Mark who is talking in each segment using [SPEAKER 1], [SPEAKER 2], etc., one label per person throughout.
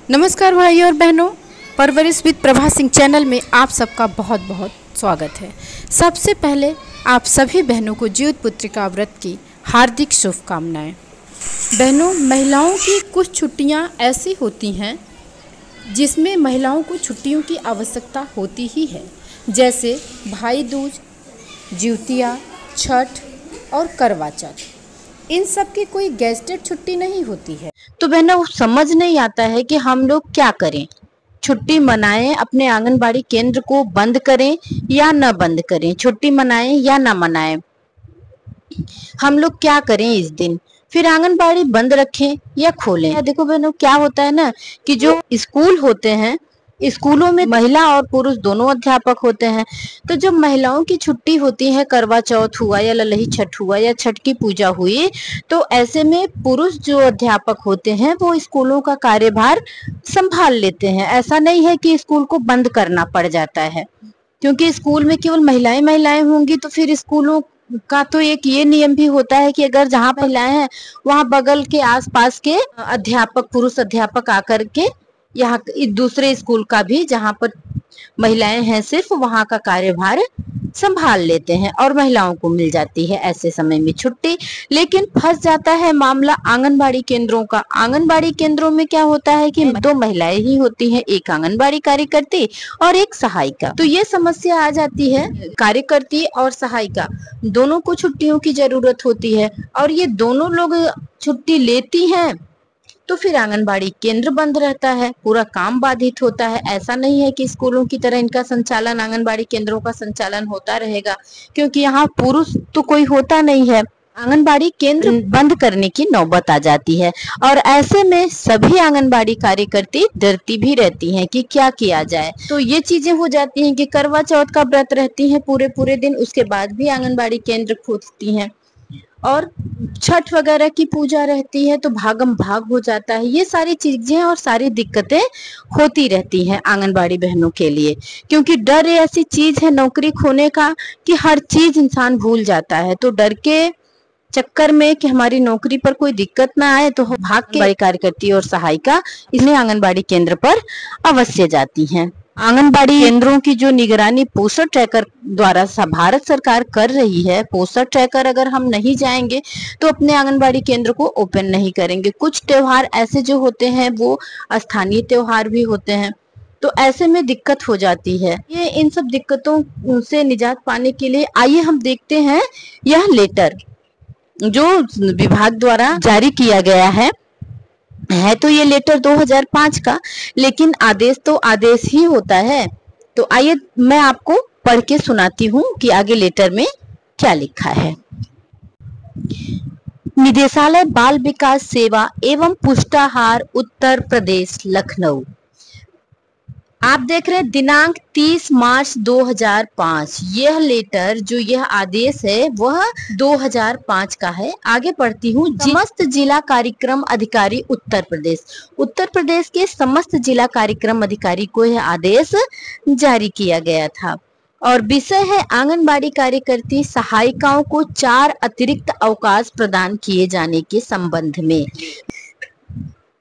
[SPEAKER 1] नमस्कार भाई और बहनों, परवरिश विद प्रभा सिंह चैनल में आप सबका बहुत बहुत स्वागत है। सबसे पहले आप सभी बहनों को जीवित पुत्रिका व्रत की हार्दिक शुभकामनाएं। बहनों, महिलाओं की कुछ छुट्टियां ऐसी होती हैं जिसमें महिलाओं को छुट्टियों की आवश्यकता होती ही है, जैसे भाई दूज, जिउतिया, छठ और करवा चौथ। इन सब की कोई गेस्टेड छुट्टी नहीं होती है।
[SPEAKER 2] तो बहनों, समझ नहीं आता है कि हम लोग क्या करें। छुट्टी मनाएं, अपने आंगनबाड़ी केंद्र को बंद करें या न बंद करें, छुट्टी मनाएं या ना मनाएं, हम लोग क्या करें इस दिन। फिर आंगनबाड़ी बंद रखें या खोलें। देखो बहनों, क्या होता है ना कि जो स्कूल होते हैं, स्कूलों में महिला और पुरुष दोनों अध्यापक होते हैं। तो जब महिलाओं की छुट्टी होती है, करवा चौथ हुआ या ललही छठ हुआ या छठ की पूजा हुई, तो ऐसे में पुरुष जो अध्यापक होते हैं वो स्कूलों का कार्यभार संभाल लेते हैं। ऐसा नहीं है कि स्कूल को बंद करना पड़ जाता है, क्योंकि स्कूल में केवल महिलाएं होंगी तो फिर स्कूलों का तो एक ये नियम भी होता है कि अगर जहाँ महिलाएं हैं वहाँ बगल के आसपास के अध्यापक, पुरुष अध्यापक आकर के यहाँ दूसरे स्कूल का भी जहाँ पर महिलाएं हैं सिर्फ वहाँ का कार्यभार संभाल लेते हैं और महिलाओं को मिल जाती है ऐसे समय में छुट्टी। लेकिन फंस जाता है मामला आंगनबाड़ी केंद्रों का। आंगनबाड़ी केंद्रों में क्या होता है कि दो महिलाएं ही होती हैं, एक आंगनबाड़ी कार्यकर्ती और एक सहायिका। तो ये समस्या आ जाती है, कार्यकर्ती और सहायिका दोनों को छुट्टियों की जरूरत होती है और ये दोनों लोग छुट्टी लेती हैं तो फिर आंगनबाड़ी केंद्र बंद रहता है, पूरा काम बाधित होता है। ऐसा नहीं है कि स्कूलों की तरह इनका संचालन, आंगनबाड़ी केंद्रों का संचालन होता रहेगा, क्योंकि यहाँ पुरुष तो कोई होता नहीं है। आंगनबाड़ी केंद्र बंद करने की नौबत आ जाती है और ऐसे में सभी आंगनबाड़ी कार्यकर्ती डरती भी रहती हैं कि क्या किया जाए। तो ये चीजें हो जाती हैं कि करवा चौथ का व्रत रहती हैं पूरे दिन, उसके बाद भी आंगनबाड़ी केंद्र खोलती हैं और छठ वगैरह की पूजा रहती है तो भागम भाग हो जाता है। ये सारी चीजें और सारी दिक्कतें होती रहती हैं आंगनबाड़ी बहनों के लिए, क्योंकि डर ऐसी चीज है नौकरी खोने का कि हर चीज इंसान भूल जाता है। तो डर के चक्कर में कि हमारी नौकरी पर कोई दिक्कत ना आए तो भाग के कार्यकर्ती और सहायिका इसलिए आंगनबाड़ी केंद्र पर अवश्य जाती हैं। आंगनबाड़ी केंद्रों की जो निगरानी पोस्टर ट्रैकर द्वारा भारत सरकार कर रही है, पोस्टर ट्रैकर अगर हम नहीं जाएंगे तो अपने आंगनबाड़ी केंद्र को ओपन नहीं करेंगे। कुछ त्योहार ऐसे जो होते हैं वो स्थानीय त्योहार भी होते हैं, तो ऐसे में दिक्कत हो जाती है। ये इन सब दिक्कतों से निजात पाने के लिए आइए हम देखते हैं यह लेटर जो विभाग द्वारा जारी किया गया है तो ये लेटर 2005 का, लेकिन आदेश तो आदेश ही होता है। तो आइए मैं आपको पढ़ के सुनाती हूँ कि आगे लेटर में क्या लिखा है। निदेशालय बाल विकास सेवा एवं पुष्टाहार उत्तर प्रदेश लखनऊ। आप देख रहे हैं दिनांक 30 मार्च 2005। यह लेटर जो यह आदेश है वह 2005 का है। आगे पढ़ती हूँ। समस्त जिला कार्यक्रम अधिकारी उत्तर प्रदेश के समस्त जिला कार्यक्रम अधिकारी को यह आदेश जारी किया गया था और विषय है आंगनबाड़ी कार्यकर्ती सहायिकाओं को 4 अतिरिक्त अवकाश प्रदान किए जाने के संबंध में।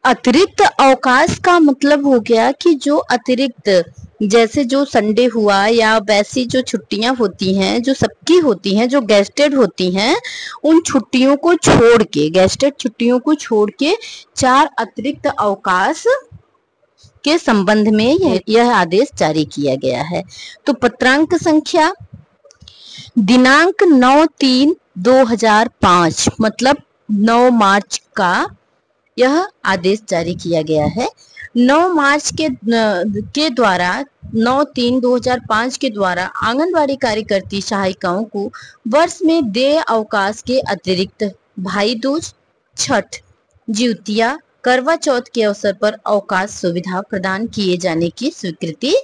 [SPEAKER 2] अतिरिक्त अवकाश का मतलब हो गया कि जो अतिरिक्त, जैसे जो संडे हुआ या वैसी जो छुट्टियां होती हैं जो सबकी होती हैं, जो गेस्टेड होती हैं, उन छुट्टियों को छोड़ के, गेस्टेड छुट्टियों को छोड़ के 4 अतिरिक्त अवकाश के संबंध में यह आदेश जारी किया गया है। तो पत्रांक संख्या दिनांक 9/3/2005 मतलब 9 मार्च का यह आदेश जारी किया गया है। 9 मार्च के द्वारा 9/3/2005 के द्वारा आंगनबाड़ी कार्यकर्ती सहायिकाओं को वर्ष में देय अवकाश के अतिरिक्त भाई दूज, छठ, जिउतिया, करवा चौथ के अवसर पर अवकाश सुविधा प्रदान किए जाने की स्वीकृति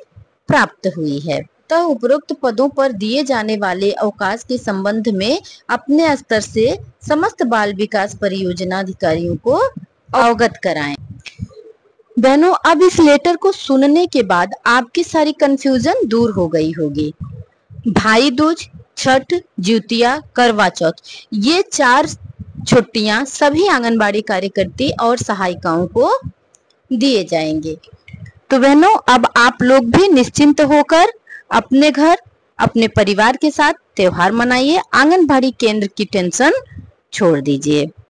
[SPEAKER 2] प्राप्त हुई है। तो उपरोक्त पदों पर दिए जाने वाले अवकाश के संबंध में अपने स्तर से समस्त बाल विकास परियोजना अधिकारियों को अवगत कराएं। बहनों, अब इस लेटर को सुनने के बाद आपकी सारी कंफ्यूजन दूर हो गई होगी। भाई दूज, छठ, जिउतिया, करवा चौथ, ये 4 छुट्टियां सभी आंगनबाड़ी कार्यकर्ती और सहायिकाओं को दिए जाएंगे। तो बहनों, अब आप लोग भी निश्चिंत होकर अपने घर, अपने परिवार के साथ त्योहार मनाइए। आंगनबाड़ी केंद्र की टेंशन छोड़ दीजिए।